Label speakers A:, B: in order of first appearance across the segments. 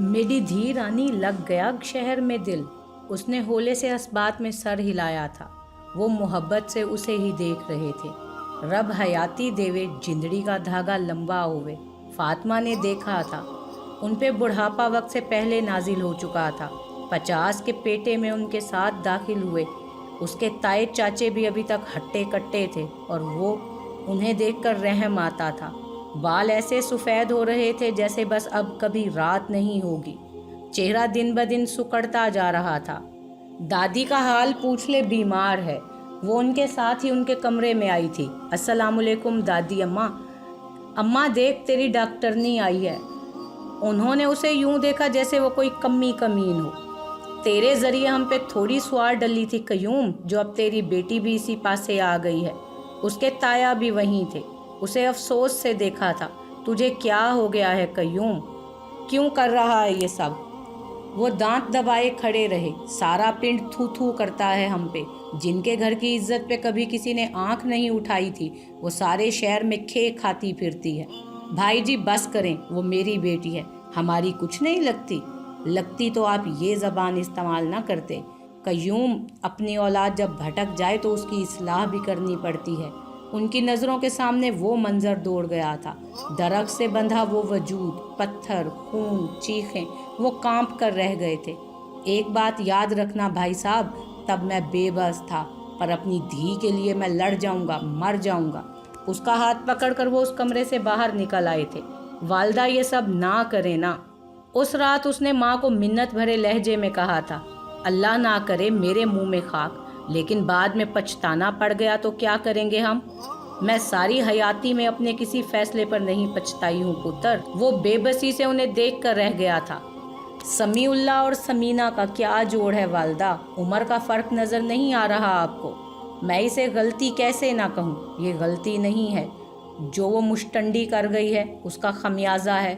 A: मेरी धी रानी लग गया शहर में दिल। उसने होले से असबात में सर हिलाया था। वो मोहब्बत से उसे ही देख रहे थे। रब हयाती देवे, जिंदड़ी का धागा लंबा होवे। फातिमा ने देखा था, उन पे बुढ़ापा वक्त से पहले नाजिल हो चुका था। 50 के पेटे में उनके साथ दाखिल हुए। उसके ताए चाचे भी अभी तक हट्टे कट्टे थे और वो उन्हें देखकर रहम आता था। बाल ऐसे सफ़ेद हो रहे थे जैसे बस अब कभी रात नहीं होगी। चेहरा दिन ब दिन सुकड़ता जा रहा था। दादी का हाल पूछ ले, बीमार है। वो उनके साथ ही उनके कमरे में आई थी। अस्सलामुअलैकुम दादी अम्मा। अम्मा देख, तेरी डॉक्टरनी आई है। उन्होंने उसे यूं देखा जैसे वो कोई कमी कमीन हो। तेरे जरिए हम पे थोड़ी स्वार डली थी कयूम, जो अब तेरी बेटी भी इसी पासे आ गई है। उसके ताया भी वहीं थे। उसे अफसोस से देखा था। तुझे क्या हो गया है कयूम? क्यों कर रहा है ये सब? वो दांत दबाए खड़े रहे। सारा पिंड थू थू करता है हम पे। जिनके घर की इज्जत पे कभी किसी ने आंख नहीं उठाई थी, वो सारे शहर में खे खाती फिरती है। भाई जी बस करें, वो मेरी बेटी है, हमारी कुछ नहीं लगती। लगती तो आप ये ज़बान इस्तेमाल ना करते। कयूम, अपनी औलाद जब भटक जाए तो उसकी इस्लाह भी करनी पड़ती है। उनकी नज़रों के सामने वो मंजर दौड़ गया था। दरख्त से बंधा वो वजूद, पत्थर, खून, चीखें, वो कांप कर रह गए थे। एक बात याद रखना भाई साहब, तब मैं बेबस था, पर अपनी धी के लिए मैं लड़ जाऊंगा, मर जाऊंगा। उसका हाथ पकड़कर वो उस कमरे से बाहर निकल आए थे। वालदा ये सब ना करे ना। उस रात उसने माँ को मिन्नत भरे लहजे में कहा था, अल्लाह ना करे मेरे मुंह में खाक, लेकिन बाद में पछताना पड़ गया तो क्या करेंगे हम? मैं सारी हयाती में अपने किसी फैसले पर नहीं पछताई हूँ पुत्र। वो बेबसी से उन्हें देख कर रह गया था। समीउल्लाह और समीना का क्या जोड़ है वालदा? उम्र का फ़र्क नज़र नहीं आ रहा आपको? मैं इसे गलती कैसे ना कहूँ? ये गलती नहीं है। जो वो मुश्तंडी कर गई है उसका खमियाजा है।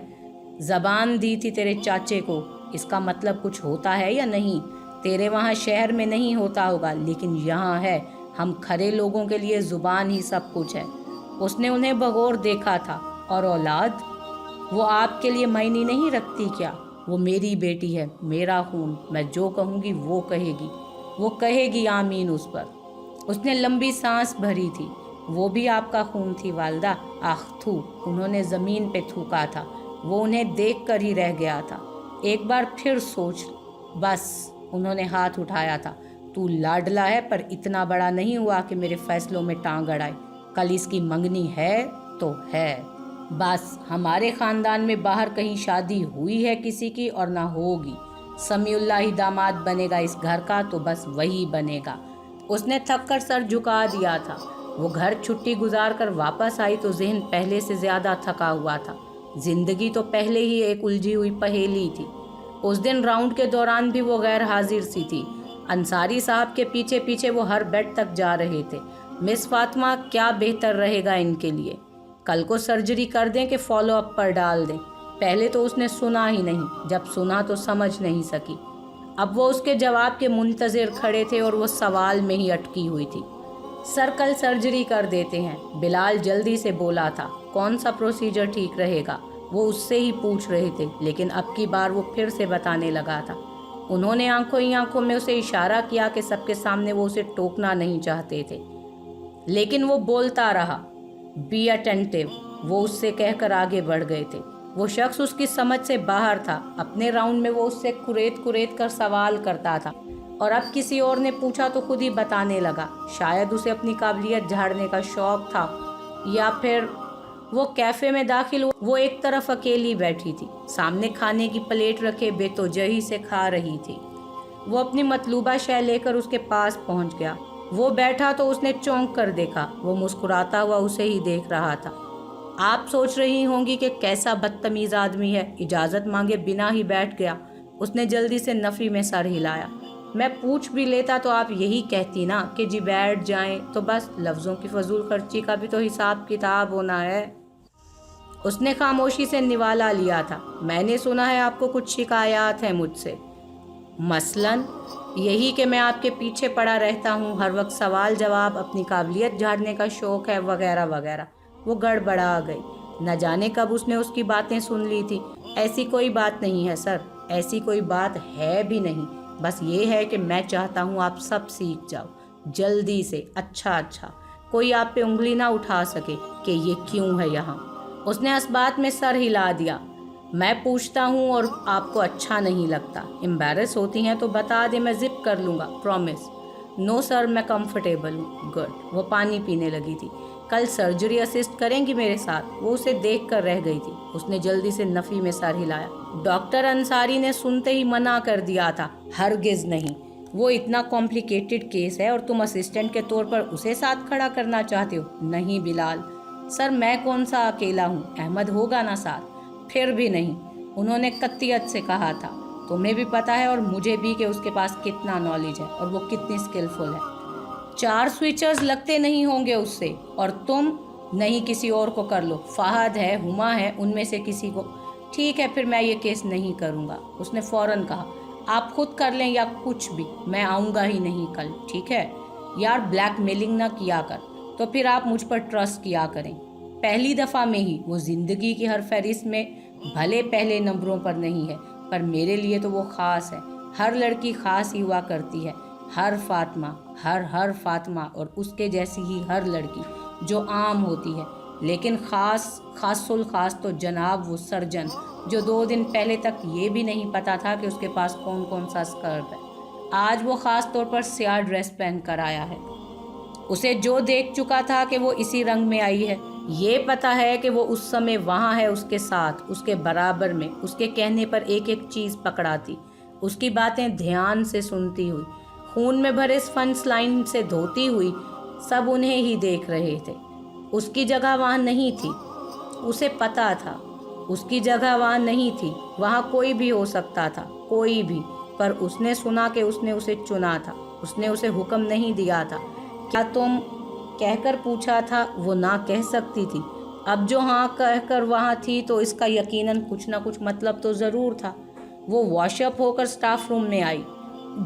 A: ज़बान दी थी तेरे चाचे को, इसका मतलब कुछ होता है या नहीं? तेरे वहाँ शहर में नहीं होता होगा, लेकिन यहाँ है। हम खरे लोगों के लिए ज़ुबान ही सब कुछ है। उसने उन्हें बगौर देखा था। और औलाद, वो आपके लिए मायने नहीं रखती क्या? वो मेरी बेटी है, मेरा खून। मैं जो कहूँगी वो कहेगी। वो कहेगी आमीन उस पर। उसने लंबी सांस भरी थी। वो भी आपका खून थी वालदा। आख थू, उन्होंने ज़मीन पे थूका था। वो उन्हें देख कर ही रह गया था। एक बार फिर सोच। बस, उन्होंने हाथ उठाया था। तू लाडला है, पर इतना बड़ा नहीं हुआ कि मेरे फैसलों में टांग अड़ाए। कल इसकी मंगनी है तो है। बस, हमारे ख़ानदान में बाहर कहीं शादी हुई है किसी की और ना होगी। समीउल्लाह ही दामाद बनेगा इस घर का, तो बस वही बनेगा। उसने थक कर सर झुका दिया था। वो घर छुट्टी गुजार कर वापस आई तो जहन पहले से ज़्यादा थका हुआ था। जिंदगी तो पहले ही एक उलझी हुई पहेली थी। उस दिन राउंड के दौरान भी वो गैर हाजिर सी थी। अंसारी साहब के पीछे पीछे वो हर बेड तक जा रहे थे। मिस फातिमा, क्या बेहतर रहेगा इनके लिए? कल को सर्जरी कर दें कि फॉलो अप पर डाल दें? पहले तो उसने सुना ही नहीं, जब सुना तो समझ नहीं सकी। अब वो उसके जवाब के मुंतज़िर खड़े थे और वो सवाल में ही अटकी हुई थी। सर, कल सर्जरी कर देते हैं, बिलाल जल्दी से बोला था। कौन सा प्रोसीजर ठीक रहेगा? वो उससे ही पूछ रहे थे, लेकिन अब की बार वो फिर से बताने लगा था। उन्होंने आंखों ही आंखों में उसे इशारा किया कि सबके सामने वो उसे टोकना नहीं चाहते थे, लेकिन वो बोलता रहा। बी अटेंटिव, वो उससे कहकर आगे बढ़ गए थे। वो शख्स उसकी समझ से बाहर था। अपने राउंड में वो उससे कुरेद कुरेद कर सवाल करता था, और अब किसी और ने पूछा तो खुद ही बताने लगा। शायद उसे अपनी काबिलियत झाड़ने का शौक था, या फिर वो कैफ़े में दाखिल हुआ। वो एक तरफ अकेली बैठी थी, सामने खाने की प्लेट रखे बेतौजही से खा रही थी। वो अपनी मतलूबा शय लेकर उसके पास पहुंच गया। वो बैठा तो उसने चौंक कर देखा। वो मुस्कुराता हुआ उसे ही देख रहा था। आप सोच रही होंगी कि कैसा बदतमीज़ आदमी है, इजाज़त मांगे बिना ही बैठ गया। उसने जल्दी से नफ़ी में सर हिलाया। मैं पूछ भी लेता तो आप यही कहती ना कि जी बैठ जाएं, तो बस लफ्ज़ों की फजूल खर्ची का भी तो हिसाब किताब होना है। उसने खामोशी से निवाला लिया था। मैंने सुना है आपको कुछ शिकायत है मुझसे, मसलन यही कि मैं आपके पीछे पड़ा रहता हूँ, हर वक्त सवाल जवाब, अपनी काबिलियत झाड़ने का शौक़ है, वगैरह वगैरह। वो गड़बड़ा गई। न जाने कब उसने उसकी बातें सुन ली थी। ایسی کوئی بات نہیں ہے سر، ایسی کوئی بات ہے بھی نہیں، بس یہ ہے کہ میں چاہتا ہوں آپ سب سیکھ جاؤ جلدی سے، اچھا کوئی آپ پہ انگلی نہ اٹھا سکے کہ یہ کیوں ہے یہاں۔ اس نے اس بات میں سر ہلا دیا۔ میں پوچھتا ہوں اور آپ کو اچھا نہیں لگتا، امبیرس ہوتی ہیں تو بتا دے، میں زپ کر لوں گا، پرومس۔ نو سر، میں کمفرٹیبل ہوں۔ گڈ۔ وہ پانی پینے لگی تھی۔ کل سرجری اسسٹ کریں گی میرے ساتھ؟ وہ اسے دیکھ کر رہ گئی تھی۔ اس نے جلدی سے نفی میں سر ہلایا۔ ڈاکٹر انصاری نے سنتے ہی منع کر دیا تھا، ہرگز نہیں، وہ اتنا کمپلیکیٹڈ کیس ہے اور تم اسسٹنٹ کے طور پر اسے ساتھ کھڑا کرنا چاہتے ہو؟ نہیں بلال سر، میں کون سا اکیلا ہوں، احمد ہوگا نا ساتھ۔ پھر بھی نہیں، انہوں نے قطعیت سے کہا تھا۔ تمہیں بھی پتا ہے اور مجھے بھی کہ اس کے پاس کتنا نالج ہے اور وہ کتنی اسکلفل ہے۔ 4 سوئچرز لگتے نہیں ہوں گے اس سے، اور تم نہیں کسی اور کو کر لو، فہد ہے، ہما ہے، ان میں سے کسی کو۔ ٹھیک ہے پھر میں یہ کیس نہیں کروں گا، اس نے فوراً کہا۔ آپ خود کر لیں یا کچھ بھی، میں آؤں گا ہی نہیں کل، ٹھیک ہے؟ یار بلیک میلنگ نہ کیا کر، تو پھر آپ مجھ پر ٹرسٹ کیا کریں۔ پہلی دفعہ میں ہی، وہ زندگی کی ہر فہرست میں بھلے پہلے نمبروں پر نہیں ہے، پر میرے لیے تو وہ خاص ہے۔ ہر لڑکی خاص ہی ہوا کرتی ہے، ہر فاطمہ، ہر فاطمہ اور اس کے جیسی ہی ہر لڑکی جو عام ہوتی ہے، لیکن خاص الخاص تو جناب وہ سرجن جو 2 دن پہلے تک یہ بھی نہیں پتا تھا کہ اس کے پاس کون سا اسکرٹ ہے، آج وہ خاص طور پر سیاہ ڈریس پہن کر آیا ہے۔ اسے جو دیکھ چکا تھا کہ وہ اسی رنگ میں آئی ہے، یہ پتا ہے کہ وہ اس سمے وہاں ہے، اس کے ساتھ، اس کے برابر میں، اس کے کہنے پر ایک ایک چیز پکڑاتی، اس کی باتیں دھیان سے سنتی ہوئی، خون میں بھرے فنس لائن سے دھوتی ہوئی، سب انہیں ہی دیکھ رہے تھے۔ اس کی جگہ وہاں نہیں تھی، اسے پتا تھا اس کی جگہ وہاں نہیں تھی، وہاں کوئی بھی ہو سکتا تھا، کوئی بھی، پر اس نے سنا کہ اس نے اسے چنا تھا، اس نے اسے حکم نہیں دیا تھا۔ کیا تم کہہ کر پوچھا تھا؟ وہ نہ کہہ سکتی تھی، اب جو ہاں کہہ کر وہاں تھی تو اس کا یقیناً کچھ نہ کچھ مطلب تو ضرور تھا۔ وہ واش اپ ہو کر سٹاف روم میں آئی۔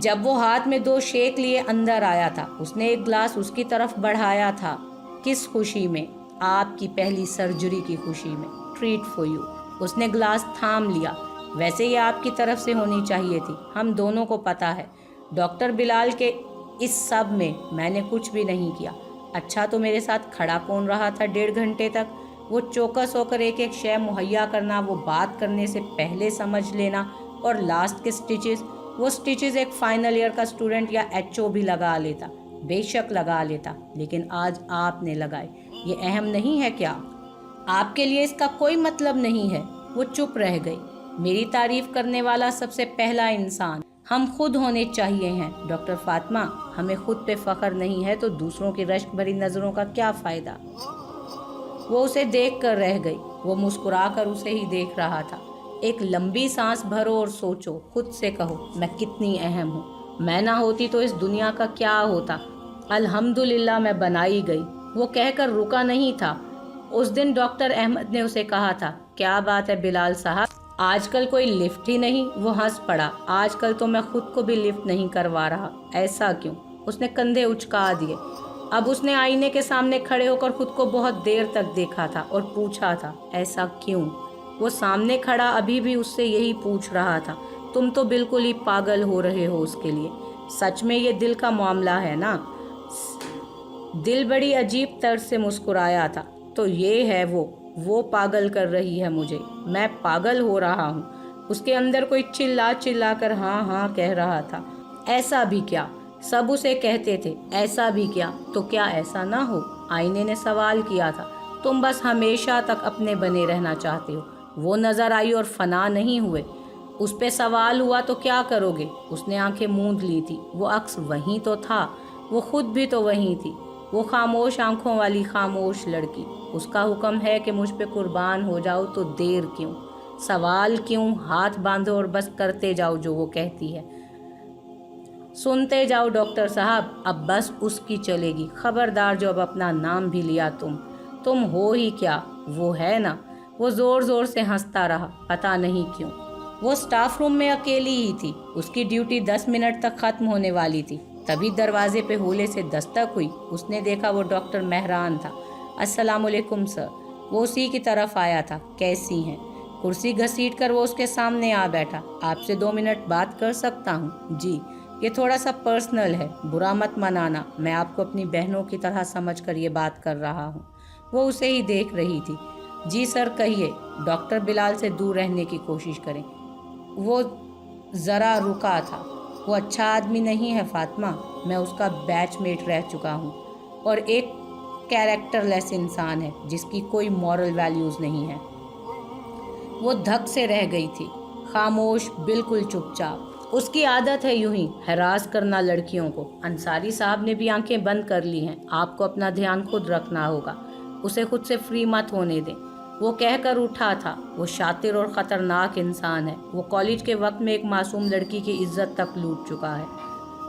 A: جب وہ ہاتھ میں 2 شیک لیے اندر آیا تھا، اس نے ایک گلاس اس کی طرف بڑھایا تھا۔ کس خوشی میں؟ آپ کی پہلی سرجری کی خوشی میں۔ Treat four you. اس نے گلاس تھام لیا۔ ویسے یہ آپ کی طرف سے ہونی چاہیے تھی، ہم دونوں کو پتا ہے ڈاکٹر بلال کے اس سب میں نے کچھ بھی نہیں کیا۔ اچھا تو میرے ساتھ کھڑا کون رہا تھا 1.5 گھنٹے تک؟ وہ چوکس ہو کر ایک ایک شے مہیا کرنا، وہ بات کرنے سے پہلے سمجھ لینا، اور لاسٹ کے سٹیچز، وہ سٹیچز ایک فائنل ایئر کا اسٹوڈنٹ یا HO بھی لگا لیتا، بے شک لگا لیتا، لیکن آج آپ نے لگائے۔ یہ اہم نہیں ہے کیا؟ آپ کے لیے اس کا کوئی مطلب نہیں ہے۔ وہ چپ رہ گئی۔ میری تعریف کرنے والا سب سے پہلا انسان ہم خود ہونے چاہیے ہیں ڈاکٹر فاطمہ، ہمیں خود پہ فخر نہیں ہے تو دوسروں کی رشک بھری نظروں کا کیا فائدہ؟ وہ اسے دیکھ کر رہ گئی۔ وہ مسکرا کر اسے ہی دیکھ رہا تھا۔ ایک لمبی سانس بھرو اور سوچو، خود سے کہو میں کتنی اہم ہوں، میں نہ ہوتی تو اس دنیا کا کیا ہوتا؟ الحمدللہ میں بنائی گئی۔ وہ کہہ کر رکا نہیں تھا۔ اس دن ڈاکٹر احمد نے اسے کہا تھا، کیا بات ہے بلال صاحب، آج کل کوئی لفٹ ہی نہیں؟ وہ ہنس پڑا۔ آج کل تو میں خود کو بھی لفٹ نہیں کروا رہا۔ ایسا کیوں؟ اس نے کندھے اچکا دیے۔ اب اس نے آئینے کے سامنے کھڑے ہو کر خود کو بہت دیر تک دیکھا تھا اور پوچھا تھا، ایسا کیوں؟ وہ سامنے کھڑا ابھی بھی اس سے یہی پوچھ رہا تھا۔ تم تو بالکل ہی پاگل ہو رہے ہو اس کے لیے۔ سچ میں یہ دل کا معاملہ ہے نا؟ دل بڑی عجیب طرز سے مسکرایا تھا۔ تو یہ ہے وہ پاگل کر رہی ہے مجھے، میں پاگل ہو رہا ہوں۔ اس کے اندر کوئی چلا کر ہاں کہہ رہا تھا۔ ایسا بھی کیا؟ سب اسے کہتے تھے ایسا بھی کیا، تو کیا ایسا نہ ہو؟ آئینے نے سوال کیا تھا۔ تم بس ہمیشہ تک اپنے بنے رہنا چاہتے ہو۔ وہ نظر آئی اور فنا نہیں ہوئے۔ اس پہ سوال ہوا تو کیا کرو گے؟ اس نے آنکھیں موند لی تھی۔ وہ عکس وہیں تو تھا، وہ خود بھی تو وہیں تھی، وہ خاموش آنکھوں والی خاموش لڑکی۔ اس کا حکم ہے کہ مجھ پہ قربان ہو جاؤ، تو دیر کیوں؟ سوال کیوں؟ ہاتھ باندھو اور بس کرتے جاؤ جو وہ کہتی ہے۔ سنتے جاؤ ڈاکٹر صاحب، اب بس اس کی چلے گی۔ خبردار جو اب اپنا نام بھی لیا تم ہو ہی کیا؟ وہ ہے نا؟ وہ زور زور سے ہنستا رہا، پتہ نہیں کیوں۔ وہ سٹاف روم میں اکیلی ہی تھی۔ اس کی ڈیوٹی 10 منٹ تک ختم ہونے والی تھی۔ تبھی دروازے پہ ہولے سے دستک ہوئی۔ اس نے دیکھا وہ ڈاکٹر مہران تھا۔ السلام علیکم سر۔ وہ اسی کی طرف آیا تھا۔ کیسی ہیں؟ कुर्सी घसीट कर वो उसके सामने आ बैठा। आपसे 2 मिनट बात कर सकता हूँ? जी। ये थोड़ा सा पर्सनल है, बुरा मत मनाना, मैं आपको अपनी बहनों की तरह समझकर ये बात कर रहा हूँ। वो उसे ही देख रही थी। जी सर कहिए। डॉक्टर बिलाल से दूर रहने की कोशिश करें। वो ज़रा रुका था। वो अच्छा आदमी नहीं है फातिमा, मैं उसका बैचमेट रह चुका हूँ और एक कैरेक्टरलेस इंसान है जिसकी कोई मॉरल वैल्यूज़ नहीं है। वो धक से रह गई थी, खामोश, बिल्कुल चुपचाप। उसकी आदत है यूं ही हरास करना लड़कियों को। अंसारी साहब ने भी आंखें बंद कर ली हैं। आपको अपना ध्यान खुद रखना होगा, उसे खुद से फ्री मत होने दें। वो कहकर उठा था। वो शातिर और ख़तरनाक इंसान है। वो कॉलेज के वक्त में एक मासूम लड़की की इज्जत तक लूट चुका है।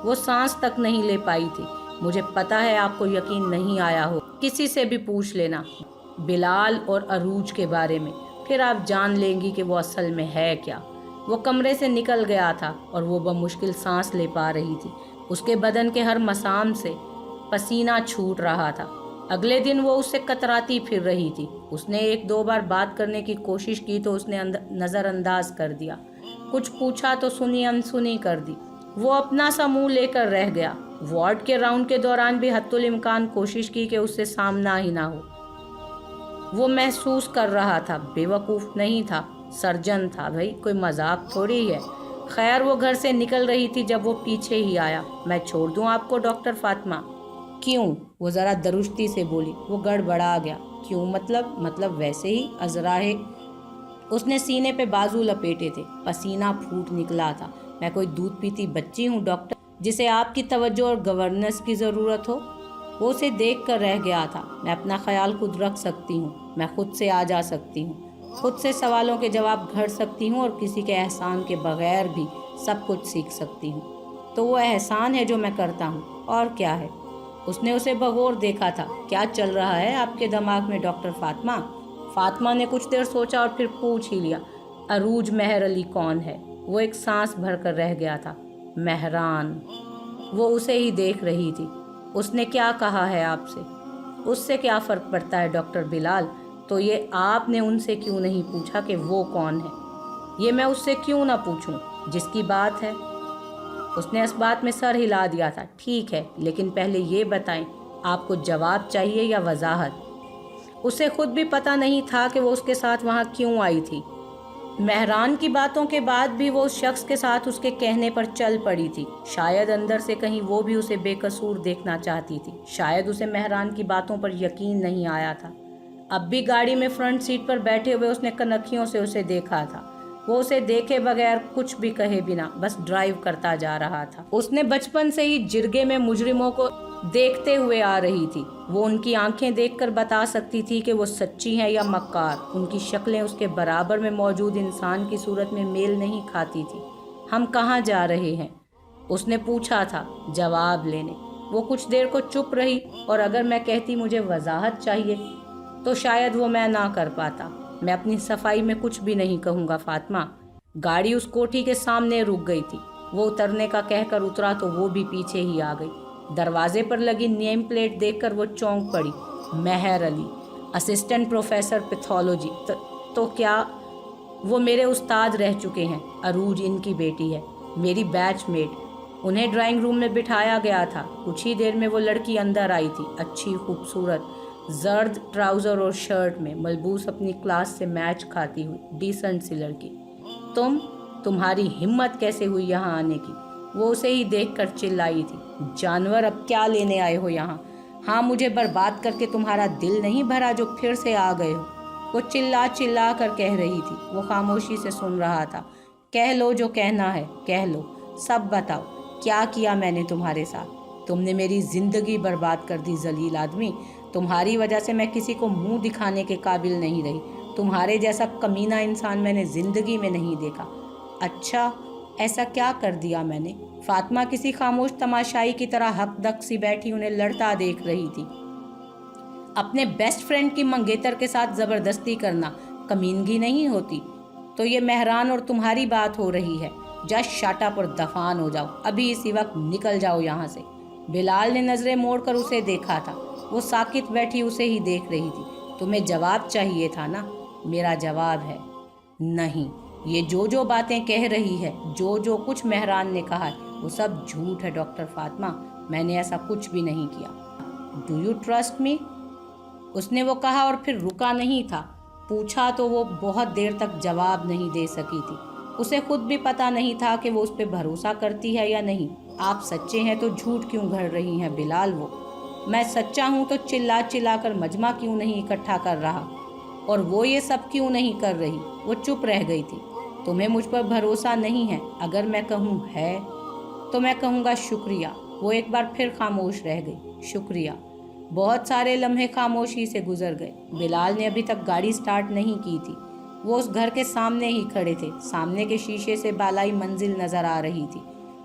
A: वो सांस तक नहीं ले पाई थी। मुझे पता है आपको यकीन नहीं आया हो, किसी से भी पूछ लेना बिलाल और अरूज के बारे में, फिर आप जान लेंगी कि वो असल में है क्या। वो कमरे से निकल गया था और वो बमुश्किल सांस ले पा रही थी। उसके बदन के हर मसाम से पसीना छूट रहा था। अगले दिन वो उससे कतराती फिर रही थी। उसने 1-2 बार बात करने की कोशिश की तो उसने नज़रअंदाज कर दिया। कुछ पूछा तो सुनी अनसुनी कर दी। वो अपना सा मुंह लेकर रह गया। वार्ड के राउंड के दौरान भी हत्तुल इम्कान कोशिश की कि उससे सामना ही ना हो। वो महसूस कर रहा था बेवकूफ़ नहीं था, सर्जन था भाई, कोई मजाक थोड़ी है। खैर वो घर से निकल रही थी जब वो पीछे ही आया। मैं छोड़ दूं आपको डॉक्टर फातिमा? क्यों? वो ज़रा दरुस्ती से बोली। वो गड़बड़ा गया। क्यों मतलब वैसे ही अजराहे। उसने सीने पे बाजू लपेटे थे, पसीना फूट निकला था। मैं कोई दूध पीती बच्ची हूँ डॉक्टर, जिसे आपकी तवज्जो और गवर्नेंस की ज़रूरत हो? वो उसे देख कर रह गया था। मैं अपना ख्याल खुद रख सकती हूँ, मैं खुद से आ जा सकती हूँ, खुद से सवालों के जवाब घड़ सकती हूँ और किसी के एहसान के बगैर भी सब कुछ सीख सकती हूँ। तो वो एहसान है जो मैं करता हूँ, और क्या है? उसने उसे बगौर देखा था। क्या चल रहा है आपके दिमाग में डॉक्टर फातिमा? फातिमा ने कुछ देर सोचा और फिर पूछ ही लिया, अरूज मेहर अली कौन है? वो एक सांस भर कर रह गया था। मेहरान। वो उसे ही देख रही थी। उसने क्या कहा है आपसे? उससे क्या फ़र्क पड़ता है डॉक्टर बिलाल? तो ये आपने उनसे क्यों नहीं पूछा कि वो कौन है? ये मैं उससे क्यों ना पूछूं जिसकी बात है? उसने इस बात में सर हिला दिया था। ठीक है, लेकिन पहले ये बताएं, आपको जवाब चाहिए या वजाहत? उसे खुद भी पता नहीं था कि वो उसके साथ वहाँ क्यों आई थी। मेहरान की बातों के बाद भी वो उस शख्स के साथ उसके कहने पर चल पड़ी थी। शायद अंदर से कहीं वो भी उसे बेकसूर देखना चाहती थी। शायद उसे मेहरान की बातों पर यकीन नहीं आया था। अब भी गाड़ी में फ्रंट सीट पर बैठे हुए उसने कनखियों से उसे देखा था। वो उसे देखे बगैर, कुछ भी कहे बिना बस ड्राइव करता जा रहा था। उसने बचपन से ही जिरगे में मुजरिमों को देखते हुए आ रही थी। वो उनकी आंखें देखकर बता सकती थी कि वो सच्ची हैं या मक्कार। उनकी शक्लें उसके बराबर में मौजूद इंसान की सूरत में मेल नहीं खाती थी। हम कहाँ जा रहे हैं? उसने पूछा था जवाब लेने। वो कुछ देर को चुप रही, और अगर मैं कहती मुझे वजाहत चाहिए तो शायद वो मैं ना कर पाता। मैं अपनी सफाई में कुछ भी नहीं कहूँगा फातिमा। गाड़ी उस कोठी के सामने रुक गई थी। वो उतरने का कहकर उतरा तो वो भी पीछे ही आ गई। दरवाजे पर लगी नेम प्लेट देखकर वो चौंक पड़ी। मेहर अली, असिस्टेंट प्रोफेसर पैथोलॉजी। तो क्या? वो मेरे उस्ताद रह चुके हैं। अरूज इनकी बेटी है, मेरी बैचमेट। उन्हें ड्राइंग रूम में बिठाया गया था। कुछ ही देर में वो लड़की अंदर आई थी, अच्छी, खूबसूरत, जर्द ट्राउज़र और शर्ट में, मलबूस, अपनी क्लास से मैच खाती हुई, डिसेंट सी लड़की। तुम्हारी हिम्मत कैसे हुई यहाँ आने की? वो उसे ही देखकर चिल्लाई थी। जानवर, अब क्या लेने आए हो यहाँ? हाँ, मुझे बर्बाद करके तुम्हारा दिल नहीं भरा जो फिर से आ गए हो? वो चिल्ला चिल्ला कर कह रही थी। वो खामोशी से सुन रहा था। कह लो जो कहना है, कह लो, सब बताओ। क्या किया मैंने तुम्हारे साथ? तुमने मेरी ज़िंदगी बर्बाद कर दी जलील आदमी। तुम्हारी वजह से मैं किसी को मुंह दिखाने के काबिल नहीं रही। तुम्हारे जैसा कमीना इंसान मैंने ज़िंदगी में नहीं देखा। अच्छा, ऐसा क्या कर दिया मैंने? फातिमा किसी खामोश तमाशाई की तरह हक दक सी बैठी उन्हें लड़ता देख रही थी। अपने बेस्ट फ्रेंड की मंगेतर के साथ ज़बरदस्ती करना कमीनगी नहीं होती? तो ये मेहरान और तुम्हारी बात हो रही है। जस्ट शट अप और दफान हो जाओ। अभी इसी वक्त निकल जाओ यहाँ से। बिलाल ने नज़रें मोड़कर उसे देखा था। वो साकित बैठी उसे ही देख रही थी। तुम्हें जवाब चाहिए था ना? मेरा जवाब है नहीं, ये जो बातें कह रही है, जो कुछ मेहरान ने कहा है, वो सब झूठ है डॉक्टर फातिमा। मैंने ऐसा कुछ भी नहीं किया। Do you trust me? उसने वो कहा और फिर रुका नहीं था। पूछा तो वो बहुत देर तक जवाब नहीं दे सकी थी। उसे खुद भी पता नहीं था कि वो उस पर भरोसा करती है या नहीं। आप सच्चे हैं तो झूठ क्यों गढ़ रही हैं बिलाल? वो मैं सच्चा हूँ तो चिल्ला चिल्ला कर मजमा क्यों नहीं इकट्ठा कर रहा, और वो ये सब क्यों नहीं कर रही? वो चुप रह गई थी। तुम्हें मुझ पर भरोसा नहीं है? अगर मैं कहूँ है तो मैं कहूँगा शुक्रिया। वो एक बार फिर खामोश रह गई। शुक्रिया। बहुत सारे लम्हे खामोशी से गुजर गए। बिलाल ने अभी तक गाड़ी स्टार्ट नहीं की थी। वो उस घर के सामने ही खड़े थे। सामने के शीशे से बालाई मंजिल नजर आ रही थी,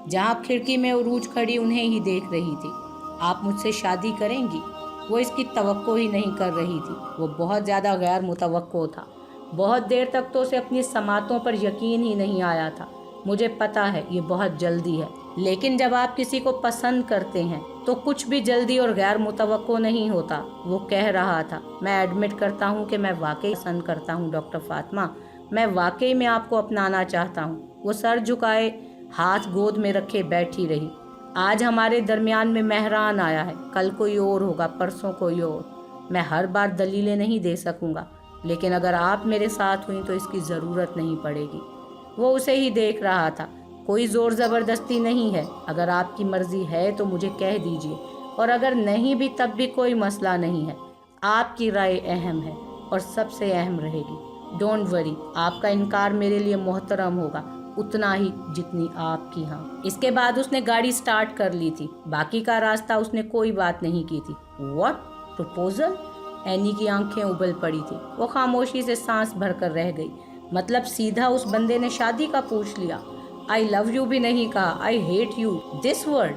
A: जहाँ खिड़की में उरूज खड़ी उन्हें ही देख रही थी। आप मुझसे शादी करेंगी? वो इसकी तवक्को ही नहीं कर रही थी। वो बहुत ज़्यादा गैर मुतवक्को था। बहुत देर तक तो उसे अपनी समातों पर यकीन ही नहीं आया था। मुझे पता है ये बहुत जल्दी है, लेकिन जब आप किसी को पसंद करते हैं तो कुछ भी जल्दी और गैर मुतवक्को नहीं होता। वो कह रहा था, मैं एडमिट करता हूँ कि मैं वाकई पसंद करता हूँ डॉक्टर फातिमा। मैं वाकई में आपको अपनाना चाहता हूँ। वो सर झुकाए हाथ गोद में रखे बैठी रही। आज हमारे दरमियान में मेहरान आया है, कल कोई और होगा, परसों कोई और। मैं हर बार दलीलें नहीं दे सकूँगा, लेकिन अगर आप मेरे साथ हुई तो इसकी ज़रूरत नहीं पड़ेगी। वो उसे ही देख रहा था। कोई ज़ोर ज़बरदस्ती नहीं है। अगर आपकी मर्ज़ी है तो मुझे कह दीजिए, और अगर नहीं भी तब भी कोई मसला नहीं है। आपकी राय अहम है और सबसे अहम रहेगी। डोंट वरी, आपका इनकार मेरे लिए मोहतरम होगा, उतना ही जितनी आपकी हाँ। इसके बाद उसने गाड़ी स्टार्ट कर ली थी। बाकी का रास्ता उसने कोई बात नहीं की थी। What proposal? एनी की आंखें उबल पड़ी थी। वो खामोशी से सांस भरकर रह गई। मतलब सीधा उस बंदे ने शादी का पूछ लिया। आई लव यू भी नहीं कहा। I hate you, this word.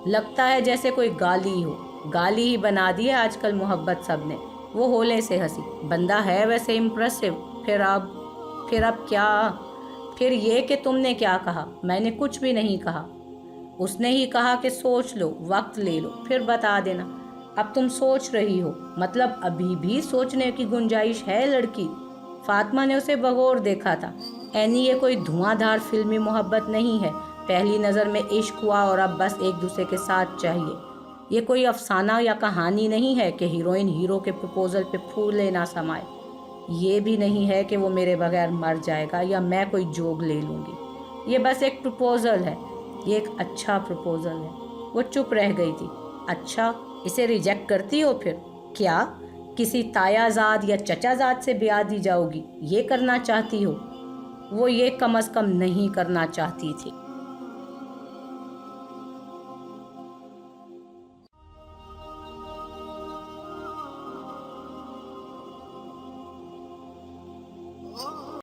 A: लगता है जैसे कोई गाली हो। गाली ही बना दी है आजकल मोहब्बत सब ने। वो होले से हंसी। बंदा है वैसे इम्प्रेसिव। फिर अब क्या? फिर ये कि तुमने क्या कहा? मैंने कुछ भी नहीं कहा। उसने ही कहा कि सोच लो, वक्त ले लो, फिर बता देना। अब तुम सोच रही हो? मतलब अभी भी सोचने की गुंजाइश है लड़की? फातिमा ने उसे बगौर देखा था। एनी, ये कोई धुआंधार फिल्मी मोहब्बत नहीं है। पहली नज़र में इश्क हुआ और अब बस एक दूसरे के साथ चाहिए। ये कोई अफसाना या कहानी नहीं है कि हीरोइन हीरो के प्रपोजल पे फूले ना समाए। ये भी नहीं है कि वो मेरे बगैर मर जाएगा या मैं कोई जोग ले लूँगी। ये बस एक प्रपोजल है। ये एक अच्छा प्रपोजल है। वो चुप रह गई थी। अच्छा, इसे रिजेक्ट करती हो फिर? क्या किसी तायाजाद या चचाजाद से ब्याह दी जाओगी? ये करना चाहती हो? वो ये कम अज़ कम नहीं करना चाहती थी।